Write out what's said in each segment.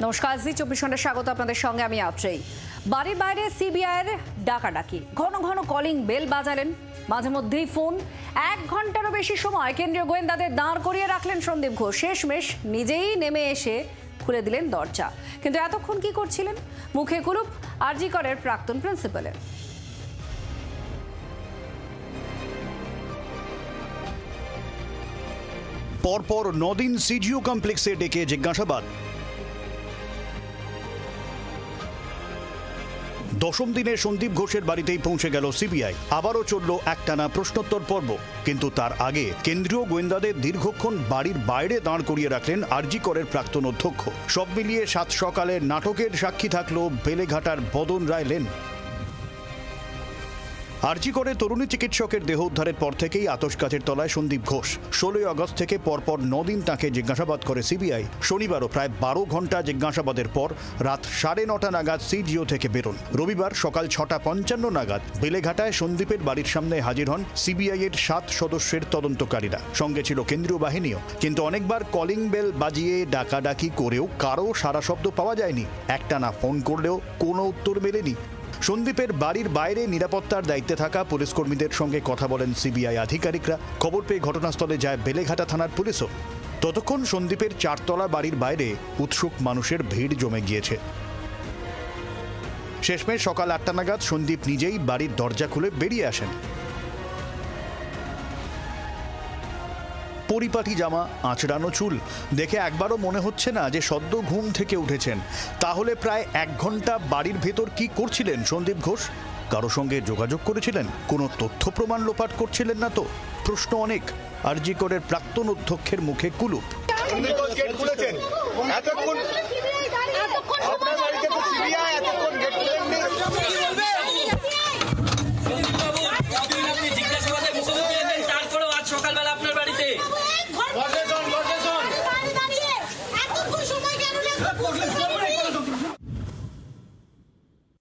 নমস্কার, জি 24 ঘন্টা স্বাগত আপনাদের সঙ্গে আমি আত্রেই। বাড়ির বাইরে সিবিআইয়ের ডাকাডাকি, ঘন ঘন কলিং বেল বাজালেন, মাঝে মধ্যেই ফোন। 1 ঘন্টারও বেশি সময় কেন্দ্রীয় গোয়েন্দাদের দাঁড় করিয়ে রাখলেন সন্দীপ ঘোষ। শেষমেশ নিজেই নেমে এসে খুলে দিলেন দরজা। কিন্তু এতক্ষণ কি করছিলেন? মুখে কুলুপ আরজি করের প্রাক্তন প্রিন্সিপালের। পরপর 9 দিন সিজিও কমপ্লেক্সে ডেকে জিজ্ঞাসাবাদ। 10ম দিনে সন্দীপ ঘোষের বাড়িতেই পৌঁছে গেল সিবিআই। আবারও চলল একটানা প্রশ্নোত্তর পর্ব। কিন্তু তার আগে কেন্দ্রীয় গোয়েন্দাদের দীর্ঘক্ষণ বাড়ির বাইরে দাঁড় করিয়ে রাখলেন আরজি করের প্রাক্তন অধ্যক্ষ। সব মিলিয়ে 7 সকালে নাটকের সাক্ষী থাকলো বেলেঘাটার বদন রায় লেন। আরজি করে তরুণী চিকিৎসকের দেহ উদ্ধারের পর থেকেই আতশ গাছের তলায় সন্দীপ ঘোষ। 16 আগস্ট থেকে পরপর 9 দিন তাকে জিজ্ঞাসাবাদ করে সিবিআই। শনিবারও প্রায় 12 ঘন্টা জিজ্ঞাসাবাদের পর রাত 9:30 নাগাদ সিজিও থেকে বেরোন। রবিবার সকাল 6:55 নাগাদ বেলেঘাটায় সন্দীপের বাড়ির সামনে হাজির হন সিবিআই এর 7 সদস্যের তদন্তকারীরা। সঙ্গে ছিল কেন্দ্রীয় বাহিনীও। কিন্তু অনেকবার কলিং বেল বাজিয়ে ডাকাডাকি করেও কারো সারা শব্দ পাওয়া যায়নি। একটানা ফোন করলেও কোনো উত্তর মেলেনি। সন্দীপের বাড়ির বাইরে নিরাপত্তার দায়িত্বে থাকা পুলিশ কর্মীদের সঙ্গে কথা বলেন সিবিআই আধিকারিকরা। খবর পেয়ে ঘটনাস্থলে যায় বেলেঘাটা থানার পুলিশও। ততক্ষণ সন্দীপের 4তলা বাড়ির বাইরে উৎসুক মানুষের ভিড় জমে গিয়েছে। শেষমেশ সকাল 8টা নাগাদ সন্দীপ নিজেই বাড়ির দরজা খুলে বেরিয়ে আসেন। পরিপাটি জামা, আঁচড়ানো চুল দেখে একবারও মনে হচ্ছে না যে সদ্য ঘুম থেকে উঠেছেন। তাহলে প্রায় 1 ঘন্টা বাড়ির ভেতর কি করছিলেন সন্দীপ ঘোষ? কারো সঙ্গে যোগাযোগ করেছিলেন? কোনো তথ্য প্রমাণ লোপাট করছিলেন না তো? প্রশ্ন অনেক। আরজি করের প্রাক্তন অধ্যক্ষের মুখে কুলুপ।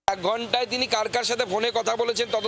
এক ঘন্টায় তিনি কার কার সাথে ফোনে কথা বলেছেন তদন্ত